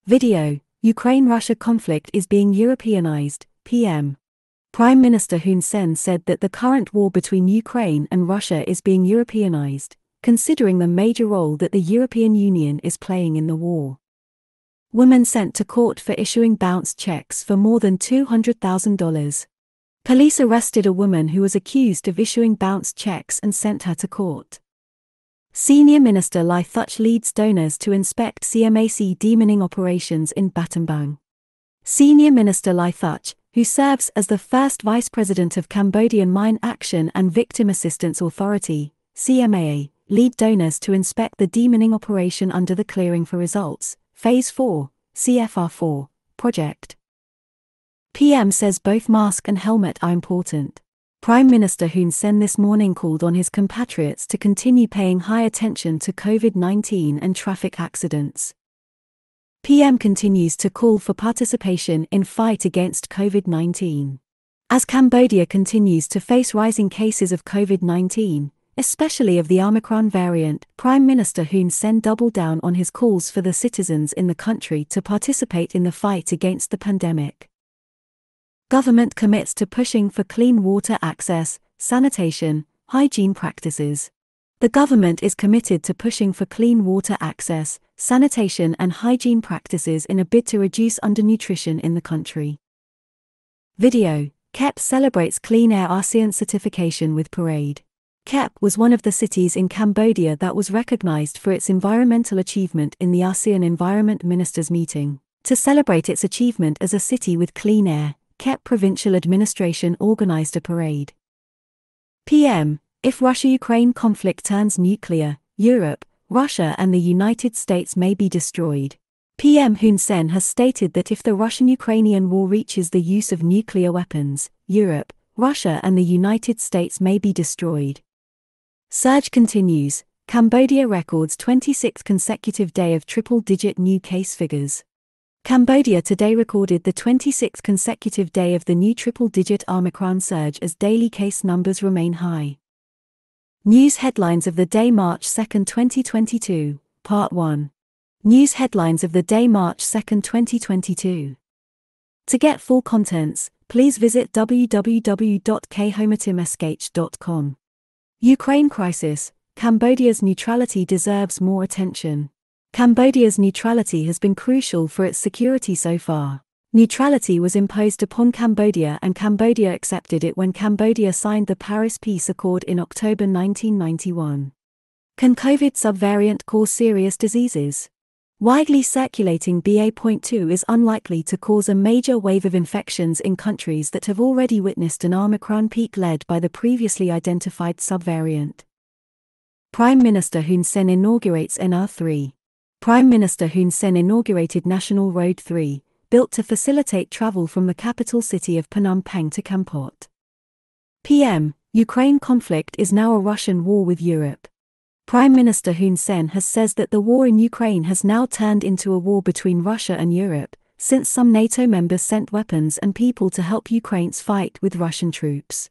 Video: Ukraine-Russia conflict is being Europeanized, PM. Prime Minister Hun Sen said that the current war between Ukraine and Russia is being Europeanized, considering the major role that the European Union is playing in the war. Woman sent to court for issuing bounce checks for more than $200,000. Police arrested a woman who was accused of issuing bounce checks and sent her to court. Senior Minister Lai Thuch leads donors to inspect CMAC demining operations in Battambang. Senior Minister Lai Thuch, who serves as the first Vice President of Cambodian Mine Action and Victim Assistance Authority, CMAA, lead donors to inspect the demining operation under the Clearing for Results, Phase 4, CFR4, project. PM says both mask and helmet are important. Prime Minister Hun Sen this morning called on his compatriots to continue paying high attention to COVID-19 and traffic accidents. PM continues to call for participation in fight against COVID-19. As Cambodia continues to face rising cases of COVID-19, especially of the Omicron variant, Prime Minister Hun Sen doubled down on his calls for the citizens in the country to participate in the fight against the pandemic. Government commits to pushing for clean water access, sanitation, hygiene practices. The government is committed to pushing for clean water access, sanitation and hygiene practices in a bid to reduce undernutrition in the country. Video: Kep celebrates Clean Air ASEAN certification with parade. Kep was one of the cities in Cambodia that was recognized for its environmental achievement in the ASEAN Environment Ministers' meeting. To celebrate its achievement as a city with clean air, Kep Provincial Administration organized a parade. PM: If Russia-Ukraine conflict turns nuclear, Europe, Russia and the United States may be destroyed. PM Hun Sen has stated that if the Russian-Ukrainian war reaches the use of nuclear weapons, Europe, Russia and the United States may be destroyed. Surge continues. Cambodia records 26th consecutive day of triple-digit new case figures. Cambodia today recorded the 26th consecutive day of the new triple-digit Omicron surge as daily case numbers remain high. News headlines of the day March 2, 2022, Part 1. News headlines of the day March 2, 2022. To get full contents, please visit www.khomatimsh.com. Ukraine crisis: Cambodia's neutrality deserves more attention. Cambodia's neutrality has been crucial for its security so far. Neutrality was imposed upon Cambodia and Cambodia accepted it when Cambodia signed the Paris Peace Accord in October 1991. Can COVID subvariant cause serious diseases? Widely circulating BA.2 is unlikely to cause a major wave of infections in countries that have already witnessed an Omicron peak led by the previously identified subvariant. Prime Minister Hun Sen inaugurates NR3. Prime Minister Hun Sen inaugurated National Road 3, built to facilitate travel from the capital city of Phnom Penh to Kampot. PM: Ukraine conflict is now a Russian war with Europe. Prime Minister Hun Sen has said that the war in Ukraine has now turned into a war between Russia and Europe, since some NATO members sent weapons and people to help Ukraine's fight with Russian troops.